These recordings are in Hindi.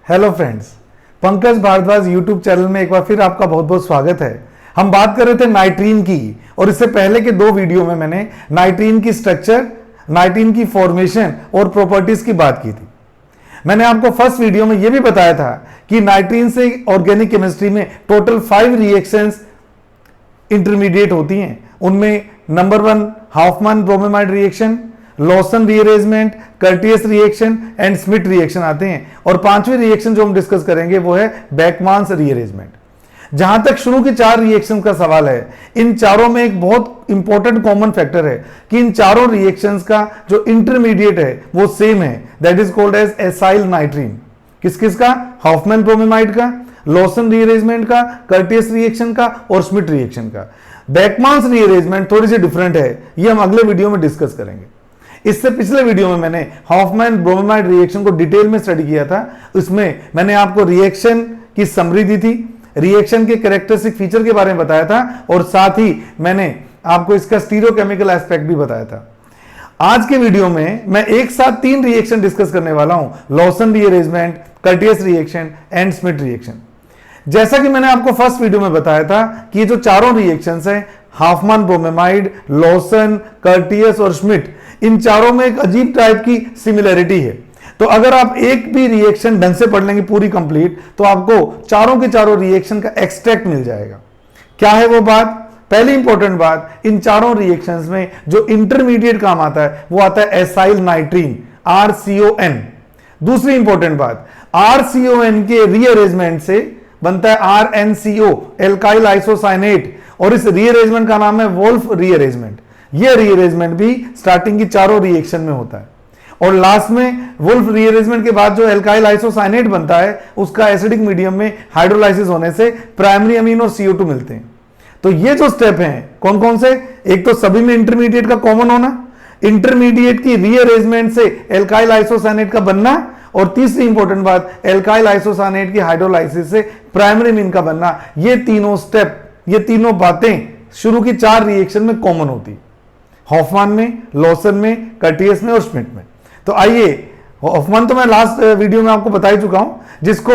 Hello friends, Pankaj Bhardwaj YouTube channel में एक बार फिर आपका बहुत बहुत स्वागत है। हम बात कर रहे थे नाइट्रीन की और इससे पहले के दो वीडियो में मैंने नाइट्रीन की स्ट्रक्चर, नाइट्रीन की फॉर्मेशन और प्रॉपर्टीज की बात की थी। मैंने आपको फर्स्ट वीडियो में यह भी बताया था कि नाइट्रीन से ऑर्गेनिक केमिस्ट्री में टोटल 5 रिएक्शंस इंटरमीडिएट होती हैं। उनमें number 1 Hofmann bromamide reaction, Lossen rearrangement, Curtius reaction and Smith reaction आते हैं। और पांचवी रिएक्शन जो हम डिस्कस करेंगे वो है बेकमान्स रीअरेंजमेंट। जहां तक शुरू की 4 रिएक्शन का सवाल है, इन चारों में एक बहुत इंपॉर्टेंट कॉमन फैक्टर है कि इन चारों रिएक्शंस का जो इंटरमीडिएट है वो सेम है, that is called as acyl nitrene. किस किस का? हाफमैन ब्रोमेमाइड का, लॉसन रीअरेंजमेंट का, कर्टियस रिएक्शन का और स्मिथ रिएक्शन का। बेकमान्स रीअरेंजमेंट थोड़ी सी डिफरेंट है, ये हम अगले वीडियो में डिस्कस करेंगे। इससे पिछले वीडियो में मैंने हाफमैन ब्रोमेमाइड रिएक्शन को डिटेल में स्टडी किया था। उसमें मैंने आपको रिएक्शन की समरी दी थी, रिएक्शन के कैरेक्टरिस्टिक फीचर के बारे में बताया था और साथ ही मैंने आपको इसका स्टीरियोकेमिकल एस्पेक्ट भी बताया था। आज के वीडियो में मैं एक साथ 3 रिएक्शन डिस्कस करने वाला हूं, Lossen rearrangement, Curtius reaction and Smith reaction. जैसा कि मैंने आपको फर्स्ट वीडियो में बताया था कि ये जो चारों रिएक्शंस हैं, हाफमैन ब्रोमेमाइड, लॉसन, कर्टियस और स्मिथ, इन चारों में एक अजीब टाइप की सिमिलरिटी है। तो अगर आप एक भी रिएक्शन ढंग से पढ़ लेंगे पूरी कंप्लीट, तो आपको चारों के चारों रिएक्शन का एक्सट्रैक्ट मिल जाएगा। क्या है वो बात? पहली इंपॉर्टेंट बात, इन चारों रिएक्शंस में जो इंटरमीडिएट काम आता है वो आता है एसाइल नाइट्रीन, RCON। दूसरी इंपॉर्टेंट बात, RCON के रीअरेंजमेंट से बनता है RNCO, एल्काइल आइसोसाइनेट, और इस रीअरेंजमेंट का नाम है वोल्फ रीअरेंजमेंट। यह रीअरेंजमेंट भी स्टार्टिंग की चारों रिएक्शन में होता है। और लास्ट में वुल्फ रीअरेंजमेंट के बाद जो एल्काइल आइसोसाइनेट बनता है, उसका एसिडिक मीडियम में हाइड्रोलाइसिस होने से प्राइमरी अमीन और CO2 मिलते हैं। तो ये जो स्टेप हैं कौन कौन से? एक तो सभी में इंटरमीडिएट का कॉमन होना, इंटरमीडिएट की रीअरेंजमेंट से एल्काइल आइसोसाइनेट का बनना, और तीसरी इंपॉर्टेंट बात, एल्काइल आइसोसाइनेट की हाइड्रोलाइसिस से प्राइमरी अमीन का बनना। ये तीनों स्टेप, ये तीनों बातें शुरू की 4 रिएक्शन में कॉमन होती, हाफमैन में, लॉसन में, कर्टियस में और स्मिथ में। तो आइए, हाफमैन तो मैं लास्ट वीडियो में आपको बता ही चुका हूं। जिसको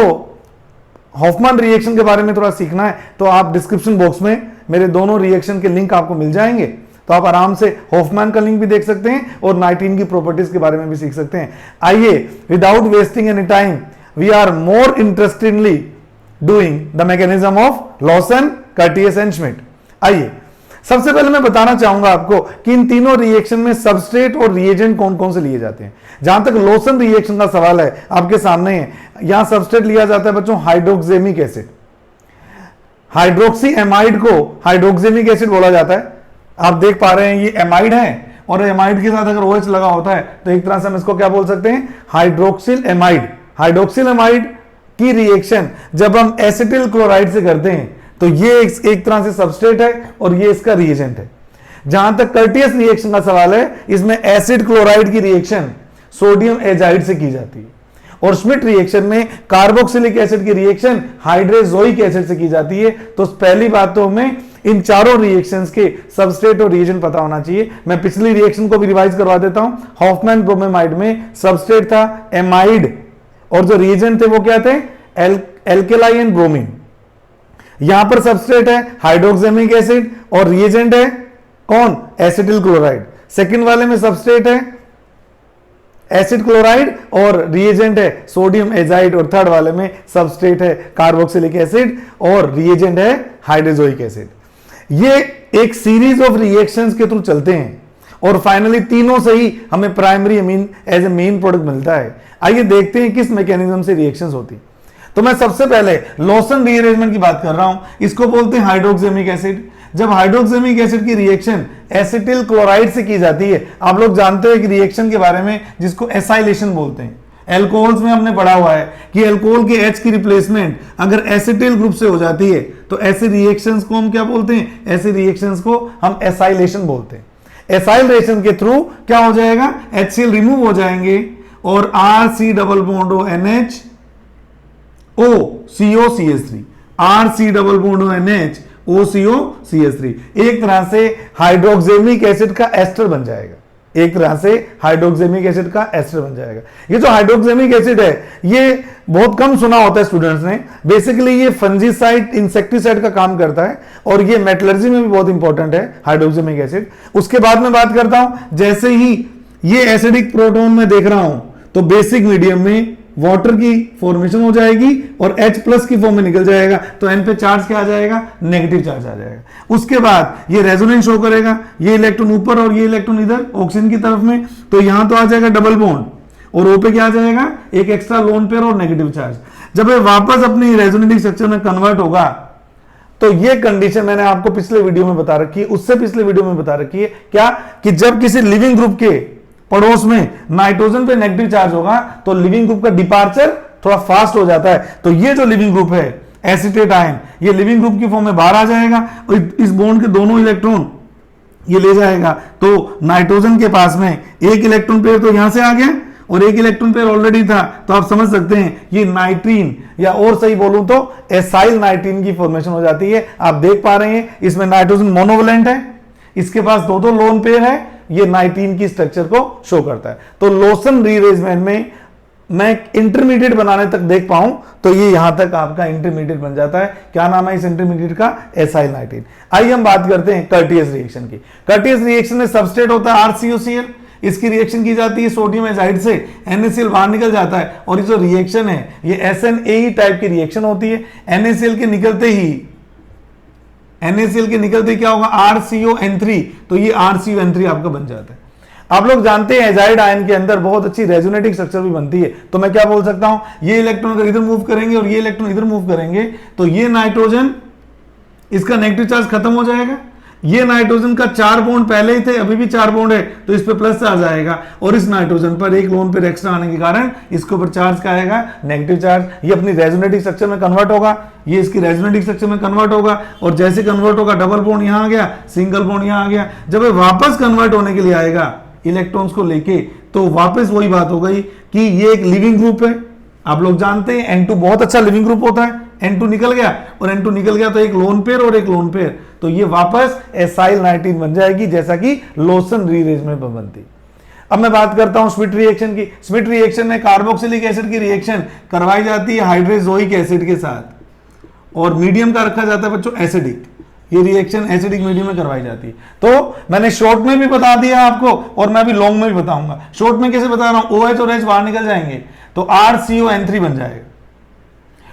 हाफमैन रिएक्शन के बारे में थोड़ा सीखना है तो आप डिस्क्रिप्शन बॉक्स में मेरे दोनों रिएक्शन के लिंक आपको मिल जाएंगे, तो आप आराम से हाफमैन का लिंक भी देख सकते हैं और नाइट्रीन की प्रॉपर्टीज के बारे में भी सीख सकते हैं। आइए, without wasting any time, we are more interestingly doing the mechanism of Lossen, Curtius and Smith. आइए, सबसे पहले मैं बताना चाहूंगा आपको कि इन तीनों रिएक्शन में सबस्ट्रेट और रिएजेंट कौन कौन से लिए जाते हैं। जहां तक लॉसन रिएक्शन का सवाल है, आपके सामने है, यहां सबस्ट्रेट लिया जाता है बच्चों हाइड्रोक्सेमिक एसिड। हाइड्रोक्सी एमाइड को हाइड्रोक्सेमिक एसिड बोला जाता है। आप देख पा रहे हैं ये एमाइड है, और एमाइड के साथ अगर OH लगा होता है तो एक तरह से हम इसको क्या बोल सकते हैं? Hydroxyl amide. हाइड्रोक्सिल एमाइड की रिएक्शन जब हम एसिटिल क्लोराइड से करते हैं तो ये एक तरह से सबस्ट्रेट है और ये इसका रिएजेंट है। जहां तक कर्टियस रिएक्शन का सवाल है, इसमें एसिड क्लोराइड की रिएक्शन सोडियम एजाइड से की जाती है, और स्मिथ रिएक्शन में कार्बोक्सिलिक एसिड की रिएक्शन हाइड्रोजोइक एसिड से की जाती है। तो पहली बात तो हमें इन चारों रिएक्शंस के सबस्ट्रेट और रिएजेंट पता होना चाहिए। मैं पिछली रिएक्शन को भी रिवाइज करवा देता हूं। हाफमैन ब्रोमेमाइड में सबस्ट्रेट था एमाइड और जो रिएजेंट थे वो क्या थे? Alkali and bromine. यहां पर सबस्ट्रेट है हाइड्रोक्सेमिक एसिड और रिएजेंट है कौन? Acetyl chloride. सेकंड वाले में सबस्ट्रेट है एसिड क्लोराइड और रिएजेंट है सोडियम एजाइड, और थर्ड वाले में सबस्ट्रेट है कार्बोक्सिलिक एसिड और रिएजेंट है हाइड्रोजोइक एसिड। ये एक सीरीज ऑफ रिएक्शंस के थ्रू चलते हैं और फाइनली तीनों से ही हमें primary amine as a main product मिलता है। आइए देखते हैं किस मैकेनिज्म से रिएक्शंस होती। तो मैं सबसे पहले लॉसन रीअरेंजमेंट की बात कर रहा हूं। इसको बोलते हैं हाइड्रोक्सेमिक एसिड। जब हाइड्रोक्सेमिक एसिड की रिएक्शन एसिटिल क्लोराइड से की जाती है, आप लोग जानते हो एक रिएक्शन के बारे में जिसको एसाइलेशन बोलते हैं। एल्कोहल्स में हमने पढ़ा हुआ है कि एल्कोहल के H की रिप्लेसमेंट अगर एसिटिल ग्रुप से हो जाती है तो ऐसे रिएक्शंस को हम क्या बोलते हैं? ऐसे रिएक्शंस को हम एसाइलेशन बोलते हैं। एसाइलेशन के थ्रू क्या हो जाएगा? HCl रिमूव हो जाएंगे और RC double bond ONH OCO-CH3, RC double bond ONH OCO-CH3 एक तरह से हाइड्रोक्सेमिक एसिड का एस्टर बन जाएगा। एक तरह से हाइड्रोक्सेमिक एसिड का एस्टर बन जाएगा। ये जो हाइड्रोक्सेमिक एसिड है ये बहुत कम सुना होता है स्टूडेंट्स ने। बेसिकली ये फंजीसाइड इंसेक्टिसाइड का काम करता है और ये मेटलर्जी में भी बहुत इंपॉर्टेंट है हाइड्रोक्सेमिक एसिड। उसके बाद में बात करता हूं, जैसे ही ये एसिडिक प्रोटोन में देख रहा हूं तो बेसिक मीडियम में वाटर की फॉर्मेशन हो जाएगी और H प्लस की फॉर्म में निकल जाएगा, तो N पे चार्ज क्या आ जाएगा, नेगेटिव चार्ज आ जाएगा। उसके बाद ये रेजोनेंस शो करेगा, ये इलेक्ट्रॉन ऊपर और ये इलेक्ट्रॉन इधर ऑक्सीजन की तरफ में, तो यहां तो आ जाएगा डबल बॉन्ड और O पे क्या आ जाएगा, एक एक्स्ट्रा लोन पेयर और नेगेटिव चार्ज। जब ये वापस अपनी रेजोनेटिव स्ट्रक्चर में कन्वर्ट होगा तो ये कंडीशन मैंने आपको पिछले वीडियो में बता रखी है, उससे पिछले वीडियो में बता रखी है क्या, कि जब किसी लिविंग ग्रुप के पड़ोस में नाइट्रोजन पे नेगेटिव चार्ज होगा तो लिविंग ग्रुप का डिपार्चर थोड़ा फास्ट हो जाता है। तो ये जो लिविंग ग्रुप है एसीटेट आयन, ये लिविंग ग्रुप की फॉर्म में बाहर आ जाएगा और इस बॉन्ड के दोनों इलेक्ट्रॉन ये ले जाएगा। तो नाइट्रोजन के पास में एक इलेक्ट्रॉन पेयर तो यहां से आ गया और एक इलेक्ट्रॉन पेयर ऑलरेडी था, तो आप समझ सकते हैं ये नाइट्रीन, या और सही बोलूं तो एसाइल नाइट्रीन की फॉर्मेशन हो जाती है। आप देख पा रहे हैं इसमें नाइट्रोजन मोनोवलेंट है, इसके पास दो दो लोन पेयर है, ये नाइट्रीन की स्ट्रक्चर को शो करता है। तो लोसन रीअरेंजमेंट में मैं इंटरमीडिएट बनाने तक देख पाऊं तो ये यहां तक आपका इंटरमीडिएट बन जाता है। क्या नाम है इस इंटरमीडिएट का, एसाइल नाइट्रीन। आइए हम बात करते हैं कर्टियस रिएक्शन की। कर्टियस रिएक्शन में सबस्ट्रेट होता है RCOCl, इसकी रिएक्शन की जाती है सोडियम एजाइड से, NaCl बाहर निकल जाता है और ये जो रिएक्शन है ये SNAE टाइप की रिएक्शन होती है। NaCl के निकलते ही क्या होगा, RCON3, तो ये RCON3 आपका बन जाता है। आप लोग जानते हैं एजाइड आयन के अंदर बहुत अच्छी रेजोनेटिक स्ट्रक्चर भी बनती है, तो मैं क्या बोल सकता हूं, ये इलेक्ट्रॉन अगर इधर मूव करेंगे और ये इलेक्ट्रॉन इधर मूव करेंगे तो ये नाइट्रोजन, इसका नेगेटिव चार्ज खत्म हो जाएगा। ये नाइट्रोजन का 4 बॉन्ड पहले ही थे, अभी भी 4 बॉन्ड है, तो इस पे प्लस चार्ज आएगा और इस नाइट्रोजन पर एक लोन पेयर एक्स्ट्रा आने के कारण इसके ऊपर चार्ज क्या आएगा, नेगेटिव चार्ज। ये अपनी रेजोनेटिक स्ट्रक्चर में कन्वर्ट होगा, ये इसकी रेजोनेटिक स्ट्रक्चर में कन्वर्ट होगा और जैसे कन्वर्ट होगा डबल बॉन्ड यहां आ गया, सिंगल बॉन्ड यहां आ गया। जब ये वापस कन्वर्ट होने के लिए आएगा इलेक्ट्रॉन्स को लेके, तो वापस वही बात हो गई कि ये एक लिविंग ग्रुप है। आप लोग जानते हैं N2 बहुत अच्छा लिविंग ग्रुप होता है, N2 निकल गया और N2 निकल गया तो एक लोन पेयर और एक लोन पेयर, तो ये वापस एसाइल नाइट्रीन बन जाएगी, जैसा कि लोसन रीअरेंजमेंट में बनती। अब मैं बात करता हूं स्मिथ रिएक्शन की। स्मिथ रिएक्शन में कार्बोक्सिलिक एसिड की रिएक्शन करवाई जाती है हाइड्रोजोइक एसिड के साथ और मीडियम का रखा जाता है बच्चों एसिडिक। ये रिएक्शन एसिडिक मीडियम में करवाई जाती है। तो मैंने शॉर्ट में भी बता दिया आपको और मैं अभी लॉन्ग में भी बताऊंगा। शॉर्ट में कैसे बता रहा हूं, OH और H बाहर निकल जाएंगे तो RCON3 बन जाएगा।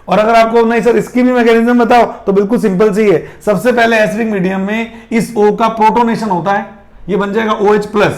और अगर आपको नहीं सर इसकी भी मैकेनिज्म बताओ तो बिल्कुल सिंपल सी है। सबसे पहले एसिडिक मीडियम में इस O का प्रोटोनेशन होता है, ये बन जाएगा OH+,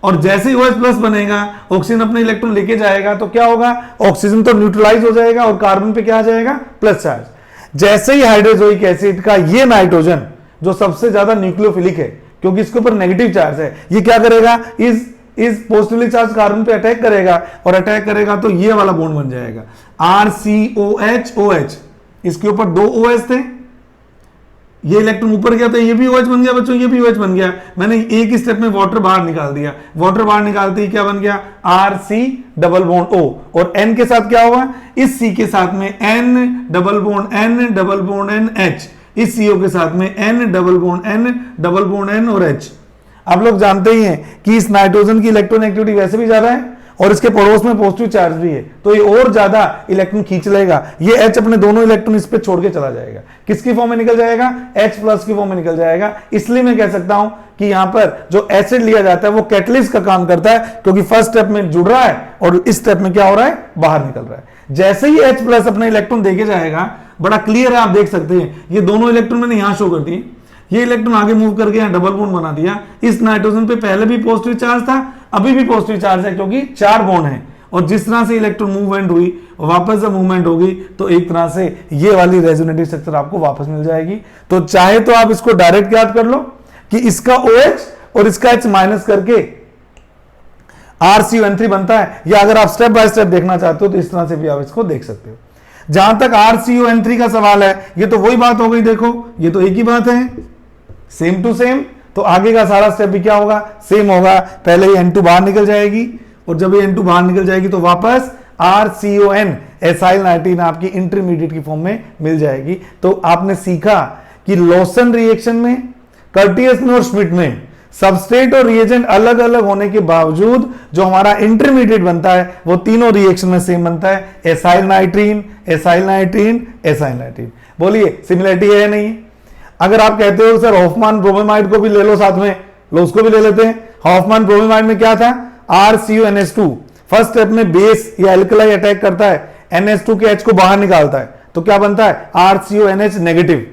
और जैसे ही OH+ बनेगा ऑक्सीजन अपने इलेक्ट्रॉन लेके जाएगा तो क्या होगा, ऑक्सीजन तो न्यूट्रलाइज हो जाएगा और कार्बन पे क्या आ जाएगा, प्लस चार्ज। जैसे ही हाइड्रोजोइक एसिड का ये नाइट्रोजन जो सबसे ज्यादा न्यूक्लियोफिलिक है क्योंकि इसके ऊपर नेगेटिव चार्ज है, ये क्या करेगा, इस पॉजिटिवली चार्ज कार्बन पे अटैक करेगा और अटैक करेगा तो ये वाला बॉन्ड बन जाएगा RCOH OH। इसके ऊपर 2 OH थे, ये इलेक्ट्रॉन ऊपर गया तो ये भी OH बन गया बच्चों, ये भी OH बन गया। मैंने एक स्टेप में वाटर बाहर निकाल दिया, वाटर बाहर निकालते ही क्या बन गया, RC डबल बॉन्ड O, और N के साथ क्या होगा, इस C के साथ में N double bond N H, इस CO के साथ में N डबल बॉन्ड N और H। आप लोग जानते ही हैं कि इस नाइट्रोजन की इलेक्ट्रॉन एक्टिविटी वैसे भी ज्यादा है और इसके पड़ोस में पॉजिटिव चार्ज भी है, तो ये और ज्यादा इलेक्ट्रॉन खींच लेगा। ये H अपने दोनों इलेक्ट्रॉन इस पे छोड़ के चला जाएगा, किसकी फॉर्म में निकल जाएगा, H+ की फॉर्म में निकल जाएगा। इसलिए मैं कह सकता हूं कि यहां पर जो एसिड लिया जाता है वो कैटलिस्ट का काम करता है, क्योंकि फर्स्ट स्टेप में जुड़ रहा है और इस स्टेप में क्या हो रहा है, बाहर निकल रहा है। जैसे ही H+ अपने इलेक्ट्रॉन देके जाएगा, बड़ा क्लियर है, आप देख सकते हैं ये दोनों इलेक्ट्रॉन मैंने यहां शो कर दिए, ये इलेक्ट्रॉन आगे मूव करके यहां डबल बॉन्ड बना दिया। इस नाइट्रोजन पे पहले भी पॉजिटिव चार्ज था, अभी भी पॉजिटिव चार्ज है क्योंकि 4 बॉन्ड है, और जिस तरह से इलेक्ट्रॉन मूवमेंट हुई वापस जब मूवमेंट होगी तो एक तरह से ये वाली रेजोनेटिव स्ट्रक्चर आपको वापस मिल जाएगी। तो चाहे तो आप इसको डायरेक्ट याद कर लो कि इसका OH और इसका H माइनस करके RCON3 बनता है, या अगर आप स्टेप बाय स्टेप देखना चाहते हो तो इस तरह से भी आप इसको देख सकते हो। जहां तक RCON3 का सवाल है, ये तो वही बात हो गई, देखो ये तो एक ही बात है, सेम टू सेम। तो आगे का सारा स्टेप भी क्या होगा, सेम होगा। पहले ये N2 बाहर निकल जाएगी और जब ये N2 बाहर निकल जाएगी तो वापस RCON एसाइल नाइट्रीन आपकी इंटरमीडिएट की फॉर्म में मिल जाएगी। तो आपने सीखा कि लोसन रिएक्शन में, कर्टियस में और स्मिथ में सबस्ट्रेट और रिएजेंट अलग अलग होने के बावजूद जो हमारा इंटरमीडिएट बनता है वो तीनों रिएक्शन में सेम बनता है, एसाइल नाइट्रीन, एसाइल नाइट्रीन, एसाइल नाइट्रीन। बोलिए सिमिलरिटी है या नहीं? अगर आप कहते हो सर हॉफमैन ब्रोमेमाइड को भी ले लो साथ में, लो उसको भी ले लेते हैं। हॉफमैन ब्रोमेमाइड में क्या था? RCONH2। फर्स्ट स्टेप में बेस या एल्कलाई अटैक करता है, NH2 के H को बाहर निकालता है, तो क्या बनता है? RCONH negative.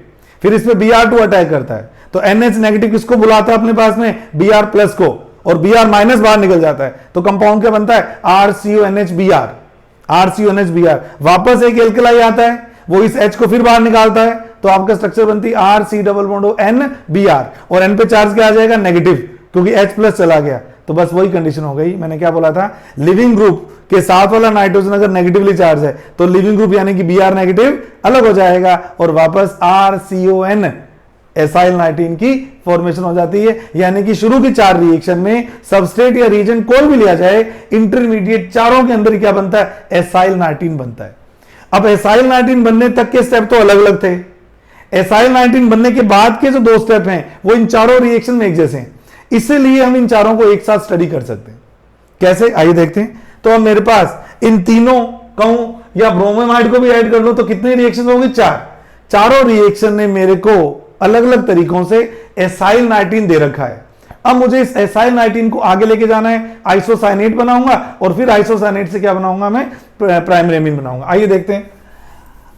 फिर इसमें Br2 अटैक करता है, तो NH नेगेटिव किसको बुलाता है अपने पास में? Br प्लस को, और Br माइनस बाहर निकल जाता है, तो कंपाउंड क्या बनता है? RCONH-Br। RCONH-Br वापस एक एल्कलाई आता है, वो इस H को फिर बाहर निकालता है, तो आपका स्ट्रक्चर बनती है RC=NBr, और N पे चार्ज क्या आ जाएगा? नेगेटिव, क्योंकि H प्लस चला गया। तो बस वही कंडीशन हो गई। मैंने क्या बोला था? लिविंग ग्रुप के साथ वाला नाइट्रोजन अगर नेगेटिवली चार्ज है तो लिविंग ग्रुप यानी कि Br नेगेटिव अलग हो जाएगा और वापस RCON एसाइल नाइट्रीन की फॉर्मेशन हो जाती है। यानी कि शुरू की 4 रिएक्शन में सबस्ट्रेट या रीजन कोई भी लिया जाए, इंटरमीडिएट चारों के अंदर क्या बनता है? एसाइल नाइट्रीन बनता है। अब एसाइल नाइट्रीन बनने तक के स्टेप तो अलग अलग थे, एसाइल नाइट्रीन बनने के बाद के जो 2 स्टेप हैं वो इन चारों रिएक्शन में एक जैसे हैं, इसलिए हम इन चारों को एक साथ स्टडी कर सकते हैं। कैसे? आइए देखते हैं। तो अब मेरे पास इन तीनों कहूं या ब्रोमेमाइड को भी ऐड कर लो तो कितने रिएक्शन होंगे? 4। चारों रिएक्शन ने मेरे को अलग अलग तरीकों से एसाइल नाइट्रीन दे रखा है। अब मुझे इस एसाइल नाइट्रीन को आगे लेके जाना है, आइसोसाइनेट बनाऊंगा और फिर आइसोसाइनेट से क्या बनाऊंगा? मैं प्राइमरेमिन बनाऊंगा। आइए देखते हैं।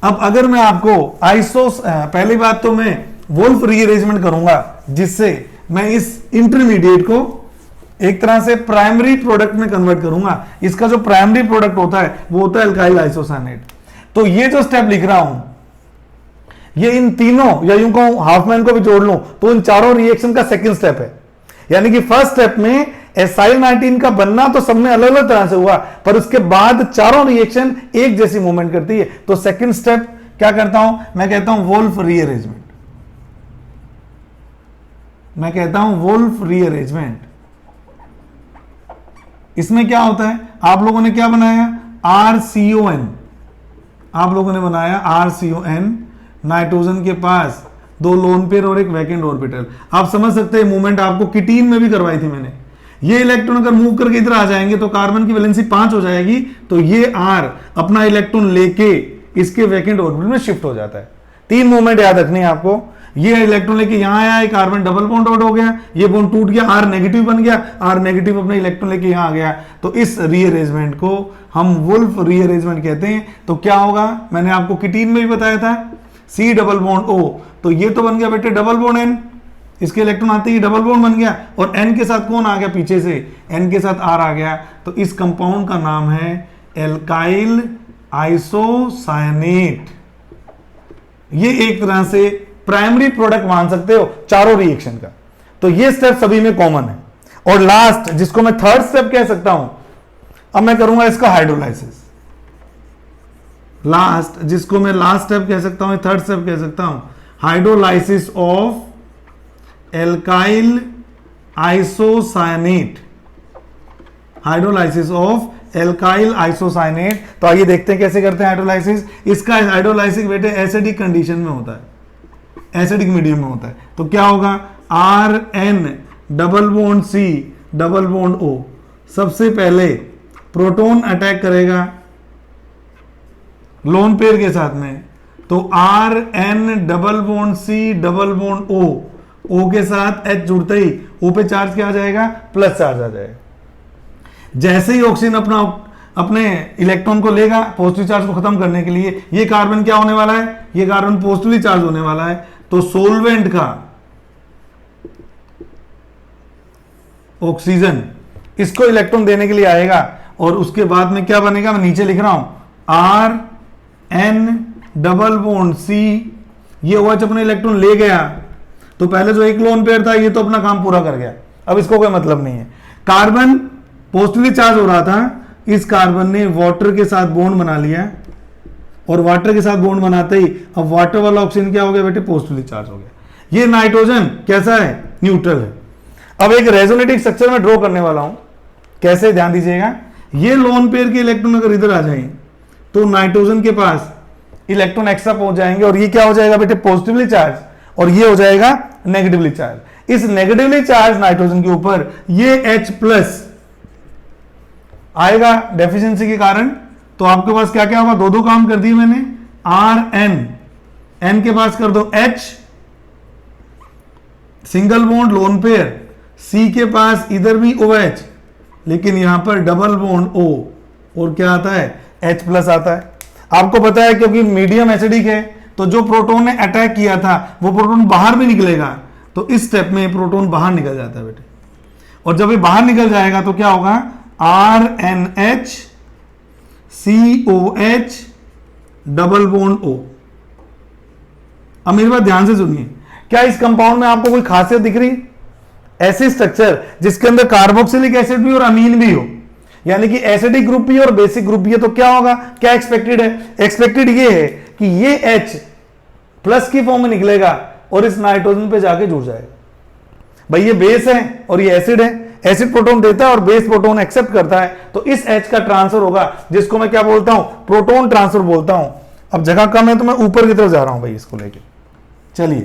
अब अगर मैं आपको पहली बात तो मैं वोल्फ रीअरेंजमेंट करूंगा जिससे मैं इस इंटरमीडिएट को एक तरह से प्राइमरी प्रोडक्ट में कन्वर्ट करूंगा। इसका जो प्राइमरी प्रोडक्ट होता है वो होता है अल्काइल आइसोसाइनेट। तो ये जो स्टेप लिख रहा हूं ये इन तीनों, या यूं कहूं हाफमैन को भी जोड़ लूं तो इन चारों रिएक्शन का सेकंड स्टेप है। यानी कि फर्स्ट स्टेप में एसाइल नाइट्रीन का बनना तो सब में अलग अलग तरह से हुआ, पर उसके बाद चारों रिएक्शन एक जैसी मूवमेंट करती है। तो सेकंड स्टेप क्या करता हूं? मैं कहता हूं वोल्फ रीअरेंजमेंट। मैं कहता हूं वोल्फ रीअरेंजमेंट। इसमें क्या होता है? आप लोगों ने क्या बनाया? RCON। आप लोगों ने बनाया RCON, नाइट्रोजन के पास 2 लोन पेयर और एक वैकेंट ऑर्बिटल। आप समझ सकते हैं मूवमेंट आपको किटीन में भी करवाई थी मैंने। ये इलेक्ट्रॉन अगर मूव करके इधर आ जाएंगे तो कार्बन की वैलेंसी 5 हो जाएगी, तो ये R अपना इलेक्ट्रॉन लेके इसके वैकेंट ऑर्बिटल में शिफ्ट हो जाता है। 3 मूवमेंट याद रखनी है आपको। ये इलेक्ट्रॉन लेके यहां आया, कार्बन डबल बॉन्ड आउट हो गया, ये बॉन्ड टूट गया, R नेगेटिव बन गया, R नेगेटिव अपने इलेक्ट्रॉन लेके यहां आ गया। तो इस रीअरेंजमेंट को हम वुल्फ रीअरेंजमेंट कहते हैं। तो क्या होगा? मैंने आपको किटीन में भी बताया था, C डबल बॉन्ड O, तो ये तो बन गया बेटे डबल बॉन्ड N, इसके इलेक्ट्रॉन आते ही डबल बॉन्ड बन गया, और N के साथ कौन आ गया? पीछे से N के साथ R आ गया। तो इस कंपाउंड का नाम है एल्काइल आइसोसायनेट। ये एक तरह से प्राइमरी प्रोडक्ट मान सकते हो चारों रिएक्शन का। तो ये स्टेप सभी में कॉमन है। और लास्ट जिसको मैं थर्ड स्टेप कह सकता हूं, अब मैं करूंगा इसका हाइड्रोलाइसिस। लास्ट जिसको मैं लास्ट स्टेप कह सकता हूं, थर्ड स्टेप कह सकता हूं, hydrolysis of alkyl isocyanate. Hydrolysis of alkyl isocyanate. तो आइए देखते हैं कैसे करते हैं हाइड्रोलाइसिस। इसका हाइड्रोलाइसिस बेटे एसिडिक कंडीशन में होता है, एसिडिक मीडियम में होता है। तो क्या होगा? RN double bond C double bond O। सबसे पहले प्रोटॉन अटैक करेगा लोन पेयर के साथ में, तो RN double bond C double bond O, O के साथ H जुड़ते ही O पे चार्ज क्या आ जाएगा? प्लस चार्ज आ जाएगा। जैसे ही ऑक्सीजन अपने इलेक्ट्रॉन को लेगा पॉजिटिव चार्ज को खत्म करने के लिए, ये कार्बन क्या होने वाला है? ये कार्बन पॉजिटिवली चार्ज होने वाला है। तो सोलवेंट का ऑक्सीजन इसको इलेक्ट्रॉन देने के लिए आएगा, और उसके बाद में क्या बनेगा? मैं नीचे लिख रहा हूं RN डबल बॉन्ड C। ये OH अपने इलेक्ट्रॉन ले गया, तो पहले जो एक लोन पेयर था ये तो अपना काम पूरा कर गया, अब इसको कोई मतलब नहीं है। कार्बन पॉजिटिवली चार्ज हो रहा था, इस कार्बन ने वाटर के साथ बॉन्ड बना लिया, और वाटर के साथ बॉन्ड बनाते ही अब वाटर वाला ऑक्सीजन क्या हो गया बेटे? पॉजिटिवली चार्ज हो गया। ये नाइट्रोजन कैसा है? न्यूट्रल है। अब एक रेजोनेटिव स्ट्रक्चर में ड्रॉ करने वाला हूं, कैसे? ध्यान दीजिएगा। ये लोन पेयर के इलेक्ट्रॉन अगर इधर आ जाए तो नाइट्रोजन के पास इलेक्ट्रॉन एक्स्ट्रा पहुंच जाएंगे, और ये क्या हो जाएगा बेटे? पॉजिटिवली चार्ज, और ये हो जाएगा नेगेटिवली चार्ज। इस नेगेटिवली चार्ज नाइट्रोजन के ऊपर ये H प्लस आएगा डेफिशिएंसी के कारण। तो आपके पास क्या क्या होगा, दो दो काम कर दिए मैंने, RN, N के पास कर दो H, single bond lone pair, C के पास इधर भी OH, लेकिन यहां पर डबल बॉन्ड O, और क्या आता है, H प्लस आता है। आपको पता है क्योंकि मीडियम एसिडिक है, तो जो प्रोटोन ने अटैक किया था वो प्रोटोन बाहर भी निकलेगा, तो इस स्टेप में प्रोटोन बाहर निकल जाता है बेटे। और जब ये बाहर निकल जाएगा तो क्या होगा, RNH COH double bond O। अब मेरी बात ध्यान से सुनिए, क्या इस कंपाउंड में आपको कोई खासियत दिख रही? ऐसे स्ट्रक्चर जिसके अंदर कार्बोक्सिलिक एसिड भी और अमीन भी हो, यानी कि एसिडिक ग्रुप भी और बेसिक ग्रुप भी है, तो क्या होगा, क्या एक्सपेक्टेड है? एक्सपेक्टेड ये है कि ये H प्लस की फॉर्म में निकलेगा और इस नाइट्रोजन पे जाके जुड़ जाएगा। भाई ये बेस है और ये एसिड है, एसिड प्रोटोन देता है और बेस प्रोटोन एक्सेप्ट करता है, तो इस H का ट्रांसफर होगा, जिसको मैं क्या बोलता हूं, प्रोटोन ट्रांसफर बोलता हूं। अब जगह कम है तो मैं ऊपर की तरफ जा रहा हूं भाई इसको लेके। चलिए,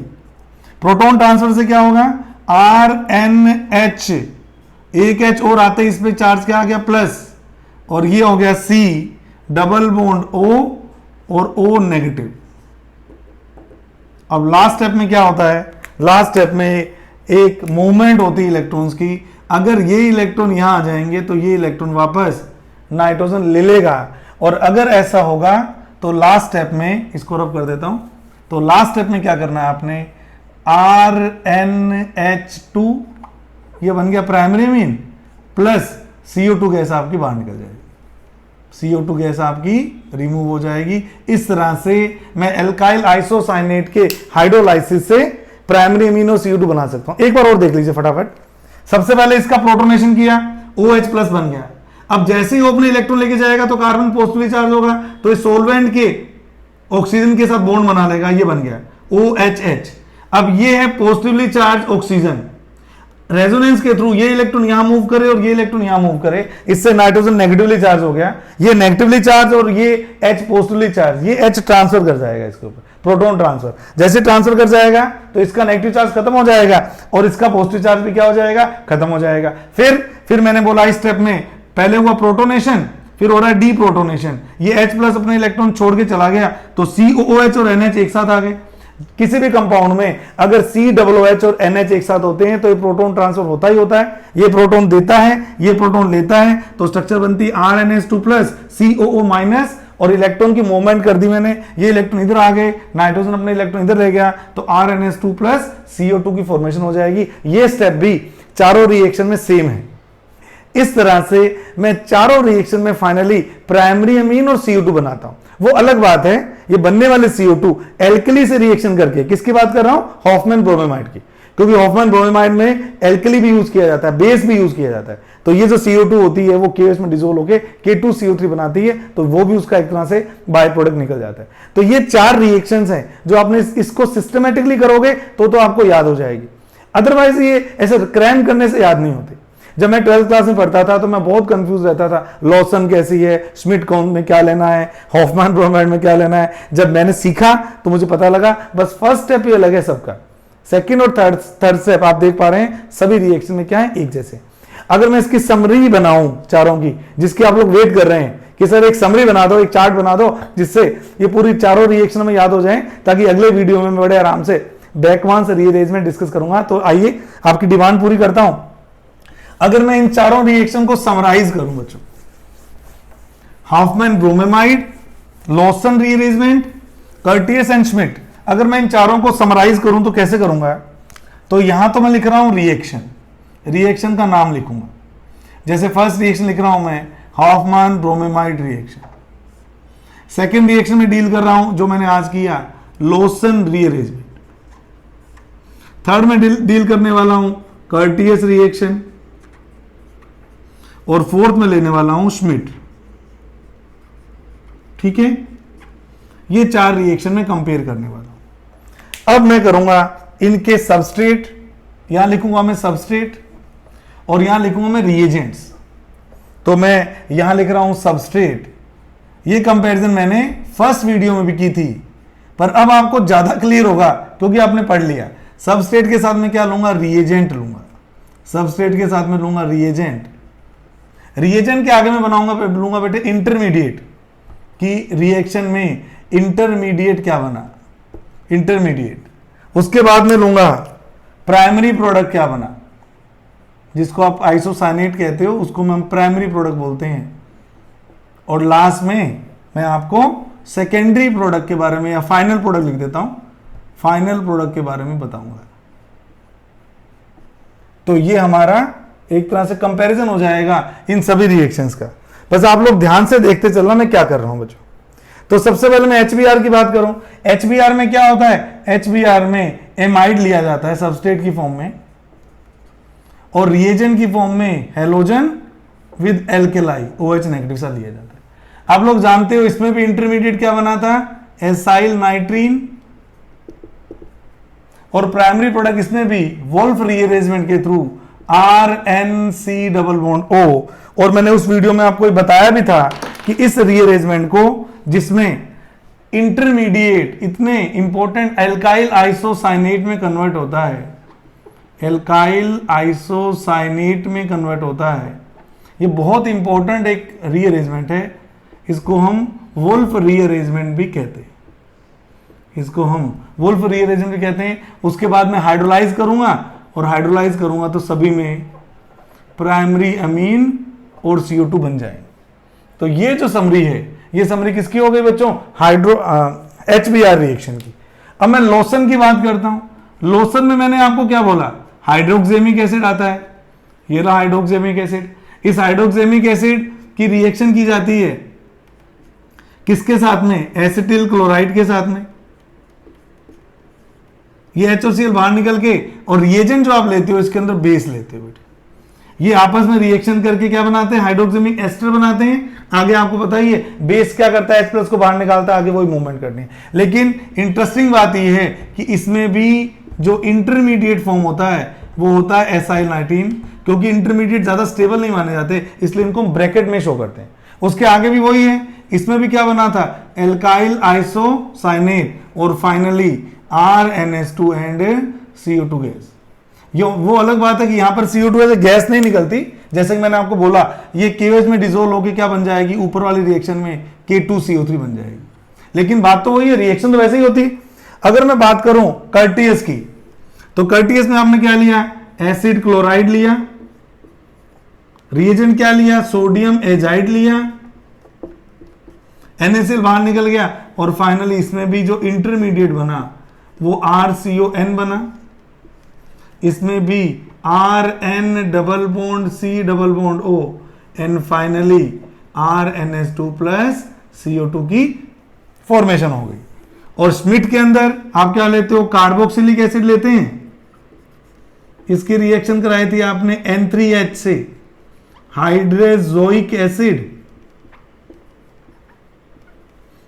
प्रोटोन ट्रांसफर से क्या होगा, RNH, एक H और आते हैं, इस पे चार्ज क्या आ गया, प्लस, और ये हो गया C डबल बॉन्ड O और O नेगेटिव। अब लास्ट स्टेप में क्या होता है, लास्ट स्टेप में एक मूवमेंट होती है इलेक्ट्रॉन्स की। अगर ये इलेक्ट्रॉन यहां आ जाएंगे तो ये इलेक्ट्रॉन वापस नाइट्रोजन ले लेगा, और अगर ऐसा होगा तो लास्ट स्टेप में, इसको रब कर देता हूं, तो लास्ट स्टेप में क्या करना है आपने, RNH2, ये बन गया primary amine, plus CO2 gas आपकी बाहर निकल जाएगी, CO2 गैस आपकी रिमूव हो जाएगी। इस तरह से मैं एल्काइल आइसोसाइनेट के हाइड्रोलाइसिस से प्राइमरी अमीनो CO2 बना सकता हूं। एक बार और देख लीजिए फटाफट। सबसे पहले इसका प्रोटोनेशन किया, OH प्लस बन गया। अब जैसे ही वो अपने इलेक्ट्रॉन लेके जाएगा तो कार्बन पॉजिटिवली चार्ज होगा, तो इस सोलवेंट के ऑक्सीजन के साथ बॉन्ड बना लेगा, ये बन गया OHH। अब ये है पॉजिटिवली चार्ज ऑक्सीजन, रेजोनेंस के थ्रू ये इलेक्ट्रॉन यहां मूव करे और ये इलेक्ट्रॉन यहां मूव करे, इससे नाइट्रोजन नेगेटिवली चार्ज हो गया, ये नेगेटिवली चार्ज और ये H पॉजिटिवली चार्ज, ये H ट्रांसफर कर जाएगा इसके ऊपर, प्रोटॉन ट्रांसफर। जैसे ट्रांसफर कर जाएगा तो इसका नेगेटिव चार्ज खत्म हो जाएगा और इसका पॉजिटिव चार्ज भी क्या हो जाएगा, खत्म हो जाएगा। फिर मैंने बोला इस स्टेप में पहले हुआ प्रोटोनेशन, फिर हो रहा है डी प्रोटोनेशन। ये H प्लस अपने इलेक्ट्रॉन छोड़ के चला गया तो COOH और NH एक साथ आ गए। किसी भी कंपाउंड में अगर COOH और NH एक साथ होते हैं तो ये प्रोटॉन ट्रांसफर होता ही होता है। ये प्रोटॉन देता है, ये प्रोटॉन लेता है, तो स्ट्रक्चर बनती है RNH2 प्लस COO माइनस, और इलेक्ट्रॉन की मूवमेंट कर दी मैंने, ये इलेक्ट्रॉन इधर आ गए, नाइट्रोजन अपने इलेक्ट्रॉन इधर ले गया, तो RNH2 प्लस CO2 की फॉर्मेशन हो जाएगी। ये स्टेप भी चारों रिएक्शन में सेम है। इस तरह से मैं चारों रिएक्शन में फाइनली प्राइमरी अमीन और CO2 बनाता हूं। वो अलग बात है, ये बनने वाले CO2 एल्कली से रिएक्शन करके, किसकी बात कर रहा हूं, हॉफमैन ब्रोमेमाइड की, क्योंकि हॉफमैन ब्रोमेमाइड में एल्कली भी यूज किया जाता है, बेस भी यूज किया जाता है। तो ये जो CO2 होती है वो KOH में डिसोल्व होकर K2CO3 बनाती है, तो वो भी उसका एक तरह से बाय प्रोडक्ट निकल जाता है। तो ये चार रिएक्शंस हैं जो आपने इसको सिस्टमेटिकली करोगे तो आपको याद हो जाएगी, अदरवाइज ये ऐसे क्रैम करने से याद नहीं होती। जब मैं 12th क्लास में पढ़ता था तो मैं बहुत कंफ्यूज रहता था, लॉसन कैसी है, स्मिट कौन में क्या लेना है, हॉफमैन ब्रोमाइड में क्या लेना है। जब मैंने सीखा तो मुझे पता लगा बस फर्स्ट स्टेप ये अलग है सबका, सेकंड और थर्ड स्टेप आप देख पा रहे हैं सभी रिएक्शन में क्या है, एक जैसे। अगर मैं इसकी समरी बनाऊं चारों की, जिसकी आप लोग वेट कर रहे हैं कि सर एक समरी बना दो, एक चार्ट बना दो, जिससे ये पूरी चारों रिएक्शन में याद हो जाए, ताकि अगले वीडियो में मैं बड़े आराम से बैकवान से रीअरेंजमेंट डिस्कस करूंगा। तो आइए आपकी डिमांड पूरी करता हूं। अगर मैं इन चारों रिएक्शन को समराइज करूं बच्चों, Hofmann bromamide, Lossen rearrangement, Curtius and Schmidt, अगर मैं इन चारों को समराइज करूं तो कैसे करूंगा, तो यहां तो मैं लिख रहा हूं रिएक्शन, रिएक्शन का नाम लिखूंगा। जैसे फर्स्ट रिएक्शन लिख रहा हूं मैं Hofmann bromamide reaction, second reaction में डील कर रहा हूं जो मैंने आज किया लॉसन रीअरेंजमेंट, थर्ड में डील करने वाला हूं कर्टियस रिएक्शन, और फोर्थ में लेने वाला हूं श्मिट। ठीक है, ये चार रिएक्शन में कंपेयर करने वाला हूं। अब मैं करूंगा इनके सबस्ट्रेट, यहां लिखूंगा मैं सबस्ट्रेट और यहां लिखूंगा मैं रिएजेंट्स। तो मैं यहां लिख रहा हूं सबस्ट्रेट। ये कंपैरिजन मैंने फर्स्ट वीडियो में भी की थी, पर अब आपको ज्यादा क्लियर होगा क्योंकि आपने पढ़ लिया। सबस्ट्रेट के साथ में क्या लूंगा, रिएजेंट लूंगा, सबस्ट्रेट के साथ में लूंगा रिएजेंट, रिएजेंट के आगे में बनाऊंगा लूंगा बेटे इंटरमीडिएट, कि रिएक्शन में इंटरमीडिएट क्या बना, इंटरमीडिएट, उसके बाद में लूंगा प्राइमरी प्रोडक्ट क्या बना, जिसको आप आइसोसाइनेट कहते हो उसको हम प्राइमरी प्रोडक्ट बोलते हैं, और लास्ट में मैं आपको सेकेंडरी प्रोडक्ट के बारे में या फाइनल प्रोडक्ट लिख देता हूं, फाइनल प्रोडक्ट के बारे में बताऊंगा। तो ये हमारा एक तरह से कंपैरिजन हो जाएगा इन सभी रिएक्शंस का। बस आप लोग ध्यान से देखते चलना मैं क्या कर रहा हूं बच्चों। तो सबसे पहले मैं HBr की बात करूं, HBr में क्या होता है, HBr में एमाइड लिया जाता है सबस्ट्रेट की फॉर्म में, और रिएजेंट की फॉर्म में halogen with alkali OH negative सा लिया जाता है। आप लोग जानते हो इसमें भी इंटरमीडिएट क्या बना था, एसाइल नाइट्रीन, और प्राइमरी प्रोडक्ट इसमें भी वोल्फ रीअरेंजमेंट के through RNC double bond O। और मैंने उस वीडियो में आपको बताया भी था कि इस रीअरेंजमेंट को जिसमें इंटरमीडिएट इतने इंपॉर्टेंट एल्काइल आइसोसाइनेट में कन्वर्ट होता है, एल्काइल आइसोसाइनेट में कन्वर्ट होता है, ये बहुत इंपॉर्टेंट एक रीअरेंजमेंट है, इसको हम वोल्फ रीअरेंजमेंट भी कहते हैं, इसको हम वोल्फ रीअरेंजमेंट भी कहते हैं। उसके बाद मैं हाइड्रोलाइज करूंगा, और हाइड्रोलाइज करूंगा तो सभी में प्राइमरी अमीन और CO2 बन जाएंगे। तो ये जो समरी है, ये समरी किसकी हो गई बच्चों, HBr रिएक्शन की। अब मैं लोशन की बात करता हूं। लोशन में मैंने आपको क्या बोला, हाइड्रोक्सेमिक एसिड आता है, ये रहा हाइड्रोक्सेमिक एसिड। इस हाइड्रोक्सेमिक एसिड की रिएक्शन की जाती है किसके साथ में, एसिटिल क्लोराइड के साथ में। ये HOCl बाहर निकल के, और रिएजेंट जो आप लेते हो इसके अंदर बेस लेते हो बेटे, ये आपस में रिएक्शन करके क्या बनाते हैं, हाइड्रोक्सेमिक एस्टर बनाते हैं। आगे आपको बताइए बेस क्या करता है, H+ को बाहर निकालता है, आगे वही मूवमेंट करनी है। लेकिन इंटरेस्टिंग बात यह है कि इसमें भी जो इंटरमीडिएट फॉर्म होता है वो होता है एसाइल नाइट्रीन, क्योंकि इंटरमीडिएट ज्यादा स्टेबल नहीं माने जाते, इसलिए इनको ब्रैकेट में शो करते हैं। उसके आगे भी वही है, इसमें भी क्या बना था, एल्काइल आइसोसाइनेट, और finally RNH2 and CO2 gas. ये वो अलग बात है कि यहां पर CO2 ऐसे गैस नहीं निकलती, जैसे कि मैंने आपको बोला ये KOH में डिसोल्व होकर क्या बन जाएगी, ऊपर वाली रिएक्शन में K2CO3 बन जाएगी। लेकिन बात तो वही है, रिएक्शन तो वैसे ही होती। अगर मैं बात करूं कर्टियस की, तो कर्टियस में आपने क्या लिया, एसिड क्लोराइड लिया, रिएजेंट क्या लिया, सोडियम एजाइड लिया, NaCl बाहर निकल गया, और फाइनली इसमें भी जो इंटरमीडिएट बना वो RCON बना, इसमें भी RN double bond C double bond O, and finally RNH2 plus CO2 की फॉर्मेशन हो गई। और स्मिट के अंदर आप क्या लेते हो, कार्बोक्सिलिक एसिड लेते हैं, इसकी रिएक्शन कराई थी आपने N3H से, हाइड्रोजोइक एसिड,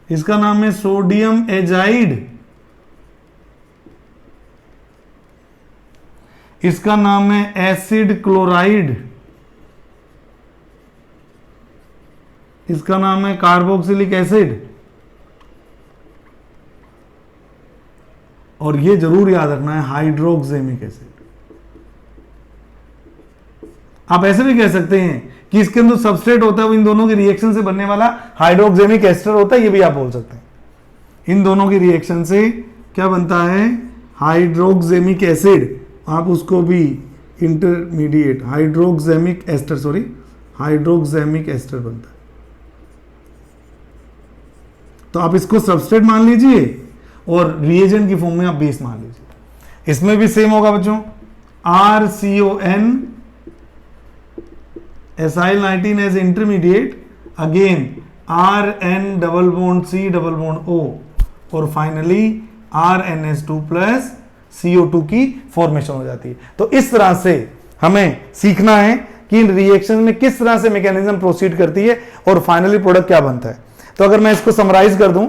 इसका नाम है सोडियम एजाइड, इसका नाम है एसिड क्लोराइड, इसका नाम है कार्बोक्सिलिक एसिड। और ये जरूर याद रखना है हाइड्रोक्सेमिक एसिड। आप ऐसे भी कह सकते हैं कि इसके अंदर सबस्ट्रेट होता है वो इन दोनों की रिएक्शन से बनने वाला हाइड्रोक्सेमिक एस्टर होता है, ये भी आप बोल सकते हैं। इन दोनों की रिएक्शन से क्या बनता है, हाइड्रोक्सेमिक एसिड, आप उसको भी इंटरमीडिएट हाइड्रोक्सेमिक एस्टर, सॉरी हाइड्रोक्सेमिक एस्टर बनता है। तो आप इसको सबस्ट्रेट मान लीजिए और रिएजेंट की फॉर्म में आप बेस मान लीजिए। इसमें भी सेम होगा बच्चों, RCON acyl nitrene as intermediate, again RN double bond C double bond O, और फाइनली RNH2 प्लस CO2 की फॉर्मेशन हो जाती है। तो इस तरह से हमें सीखना है कि इन रिएक्शन में किस तरह से मैकेनिज्म प्रोसीड करती है और फाइनली प्रोडक्ट क्या बनता है। तो अगर मैं इसको समराइज कर दूं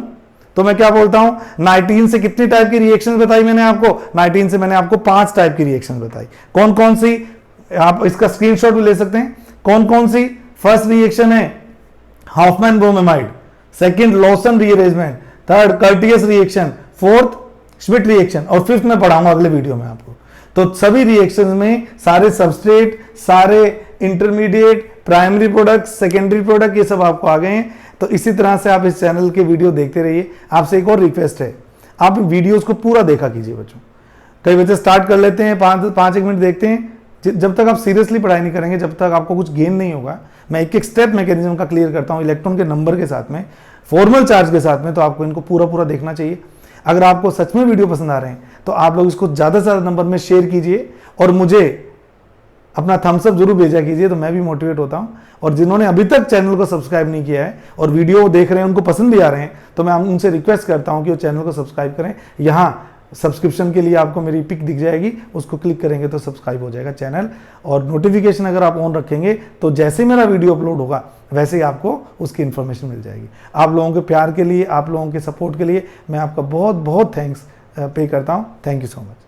तो मैं क्या बोलता हूं, नाइट्रीन से कितनी टाइप की रिएक्शन बताई मैंने आपको, नाइट्रीन से मैंने आपको 5 टाइप की रिएक्शन बताई। कौन कौन सी, आप इसका स्क्रीनशॉट भी ले सकते हैं। कौन कौन सी, फर्स्ट रिएक्शन है Hofmann bromamide, second Lossen rearrangement, third Curtius reaction, fourth Schmidt reaction, और फिफ्थ मैं पढ़ाऊंगा अगले वीडियो में आपको। तो सभी रिएक्शंस में सारे सबस्ट्रेट, सारे intermediate, primary product, secondary product, ये सब आपको आ गए हैं। तो इसी तरह से आप इस चैनल के वीडियो देखते रहिए। आपसे एक और रिक्वेस्ट है, आप वीडियोस को पूरा देखा कीजिए बच्चों। कई बच्चे स्टार्ट कर लेते हैं, पाँच एक मिनट देखते हैं। जब तक आप सीरियसली पढ़ाई नहीं करेंगे, जब तक आपको कुछ गेन नहीं होगा। मैं एक एक स्टेप मैकेनिज्म का क्लियर करता हूँ, इलेक्ट्रॉन के नंबर के साथ में, फॉर्मल चार्ज के साथ में। तो आपको इनको पूरा पूरा देखना चाहिए। अगर आपको सच में वीडियो पसंद आ रहे हैं तो आप लोग इसको ज़्यादा से ज़्यादा नंबर में शेयर कीजिए और मुझे अपना थम्स अप जरूर भेजा कीजिए, तो मैं भी मोटिवेट होता हूं। और जिन्होंने अभी तक चैनल को सब्सक्राइब नहीं किया है और वीडियो देख रहे हैं, उनको पसंद भी आ रहे हैं, तो मैं उनसे रिक्वेस्ट करता हूं कि वो चैनल को सब्सक्राइब करें। यहाँ सब्सक्रिप्शन के लिए आपको मेरी पिक दिख जाएगी, उसको क्लिक करेंगे तो सब्सक्राइब हो जाएगा चैनल। और नोटिफिकेशन अगर आप ऑन रखेंगे तो जैसे मेरा वीडियो अपलोड होगा वैसे ही आपको उसकी इन्फॉर्मेशन मिल जाएगी। आप लोगों के प्यार के लिए, आप लोगों के सपोर्ट के लिए मैं आपका बहुत बहुत थैंक्स पे करता हूँ। Thank you so much.